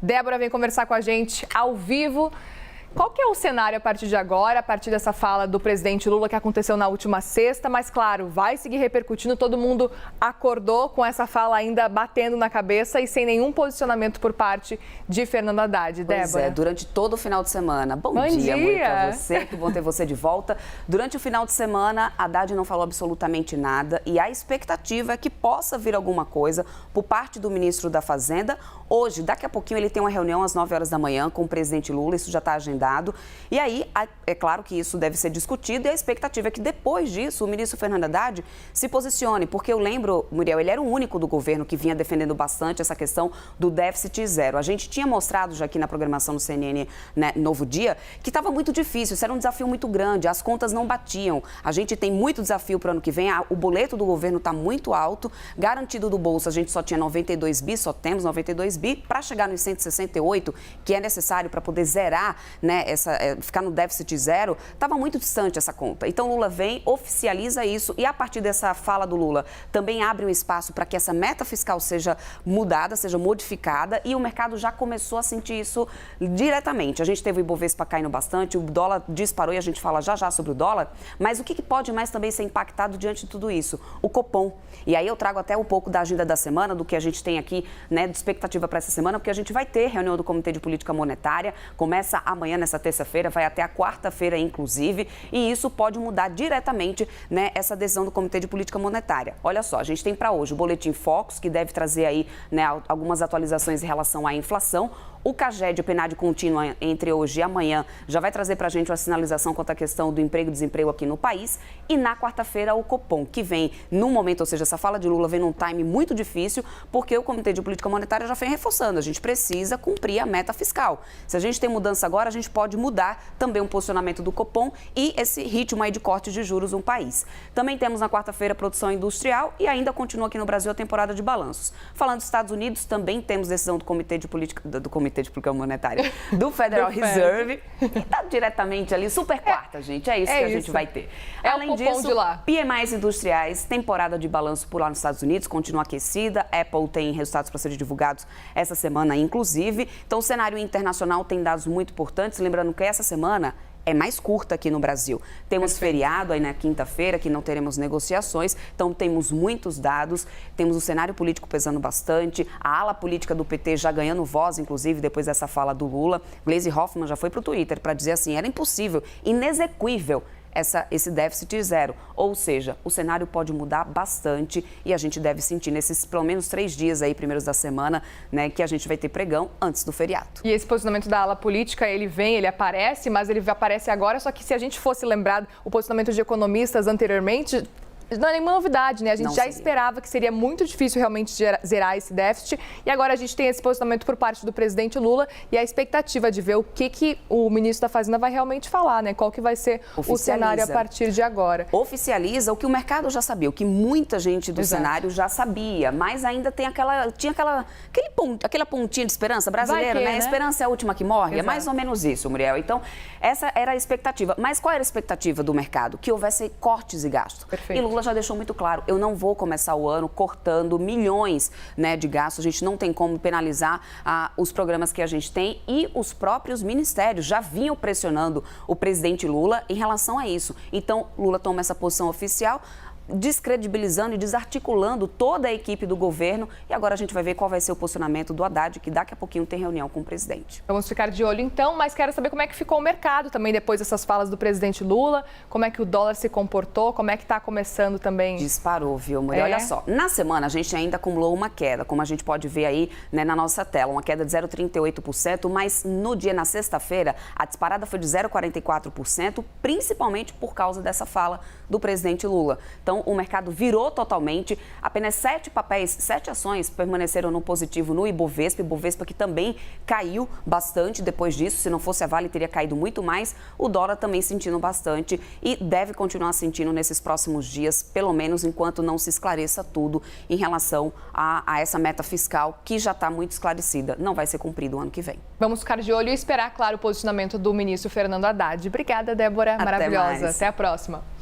Débora vem conversar com a gente ao vivo. Qual que é o cenário a partir de agora, a partir dessa fala do presidente Lula que aconteceu na última sexta? Mas, claro, vai seguir repercutindo, todo mundo acordou com essa fala ainda batendo na cabeça e sem nenhum posicionamento por parte de Fernando Haddad. Débora. Pois é, durante todo o final de semana. Bom dia, amor, pra você, que bom ter você de volta. Durante o final de semana, Haddad não falou absolutamente nada e a expectativa é que possa vir alguma coisa por parte do ministro da Fazenda. Hoje, daqui a pouquinho, ele tem uma reunião às 9 horas da manhã com o presidente Lula, isso já está agendado. E aí, é claro que isso deve ser discutido e a expectativa é que depois disso o ministro Fernando Haddad se posicione, porque eu lembro, Muriel, ele era o único do governo que vinha defendendo bastante essa questão do déficit zero. A gente tinha mostrado já aqui na programação do CNN, né, Novo Dia, que estava muito difícil, isso era um desafio muito grande, as contas não batiam. A gente tem muito desafio para o ano que vem, o boleto do governo está muito alto, garantido do bolso a gente só tinha 92 bi, só temos 92 bi, para chegar nos 168, que é necessário para poder zerar, né, ficar no déficit zero, estava muito distante essa conta. Então, Lula vem, oficializa isso e, a partir dessa fala do Lula, também abre um espaço para que essa meta fiscal seja mudada, seja modificada e o mercado já começou a sentir isso diretamente. A gente teve o Ibovespa caindo bastante, o dólar disparou e a gente fala já sobre o dólar, mas o que pode mais também ser impactado diante de tudo isso? O Copom. E aí eu trago até um pouco da agenda da semana, do que a gente tem aqui, né, de expectativa para essa semana, porque a gente vai ter reunião do Comitê de Política Monetária, começa amanhã, nessa terça-feira, vai até a quarta-feira, inclusive, e isso pode mudar diretamente, né, essa decisão do Comitê de Política Monetária. Olha só, a gente tem para hoje o Boletim Focus, que deve trazer aí, né, algumas atualizações em relação à inflação. O CAGED, o PNAD contínua, entre hoje e amanhã, já vai trazer para a gente uma sinalização quanto à questão do emprego e desemprego aqui no país. E na quarta-feira, o Copom, que vem num momento, ou seja, essa fala de Lula vem num time muito difícil, porque o Comitê de Política Monetária já vem reforçando. A gente precisa cumprir a meta fiscal. Se a gente tem mudança agora, a gente pode mudar também o posicionamento do Copom e esse ritmo aí de corte de juros no país. Também temos na quarta-feira produção industrial e ainda continua aqui no Brasil a temporada de balanços. Falando dos Estados Unidos, também temos decisão do Comitê de Política Monetária, do Federal Reserve, que está diretamente ali, super quarta, gente. É isso que a gente vai ter. Além disso, PMIs industriais, temporada de balanço por lá nos Estados Unidos, continua aquecida. Apple tem resultados para serem divulgados essa semana, inclusive. Então, o cenário internacional tem dados muito importantes. Lembrando que essa semana é mais curta aqui no Brasil. Temos feriado aí na quinta-feira, que não teremos negociações, então temos muitos dados, temos o cenário político pesando bastante, a ala política do PT já ganhando voz, inclusive, depois dessa fala do Lula. Gleisi Hoffmann já foi para o Twitter para dizer assim, era impossível, inexequível esse déficit zero. Ou seja, o cenário pode mudar bastante e a gente deve sentir nesses pelo menos 3 dias aí, primeiros da semana, né, que a gente vai ter pregão antes do feriado. E esse posicionamento da ala política, ele vem, ele aparece, mas ele aparece agora, só que se a gente fosse lembrado o posicionamento de economistas anteriormente, não é nenhuma novidade, né? A gente já esperava que seria muito difícil realmente zerar esse déficit e agora a gente tem esse posicionamento por parte do presidente Lula e a expectativa de ver o que o ministro da Fazenda vai realmente falar, né? Qual que vai ser o cenário a partir de agora. Oficializa o que o mercado já sabia, o que muita gente do cenário já sabia, mas ainda tem aquela pontinha de esperança brasileira, né? A esperança é a última que morre, é mais ou menos isso, Muriel. Então, essa era a expectativa. Mas qual era a expectativa do mercado? Que houvesse cortes e gastos. Perfeito. E Lula já deixou muito claro, eu não vou começar o ano cortando milhões, né, de gastos, a gente não tem como penalizar os programas que a gente tem e os próprios ministérios já vinham pressionando o presidente Lula em relação a isso. Então, Lula toma essa posição oficial, descredibilizando e desarticulando toda a equipe do governo e agora a gente vai ver qual vai ser o posicionamento do Haddad, que daqui a pouquinho tem reunião com o presidente. Vamos ficar de olho então, mas quero saber como é que ficou o mercado também depois dessas falas do presidente Lula, como é que o dólar se comportou, como é que está começando também. Disparou, viu, Muriel? Olha só, na semana a gente ainda acumulou uma queda, como a gente pode ver aí, né, na nossa tela, uma queda de 0,38%, mas no dia, na sexta-feira, a disparada foi de 0,44%, principalmente por causa dessa fala do presidente Lula. Então, o mercado virou totalmente, apenas 7 ações permaneceram no positivo no Ibovespa que também caiu bastante depois disso, se não fosse a Vale teria caído muito mais, o dólar também sentindo bastante e deve continuar sentindo nesses próximos dias, pelo menos enquanto não se esclareça tudo em relação a essa meta fiscal que já está muito esclarecida, não vai ser cumprido o ano que vem. Vamos ficar de olho e esperar, claro, o posicionamento do ministro Fernando Haddad. Obrigada, Débora, maravilhosa. Até a próxima.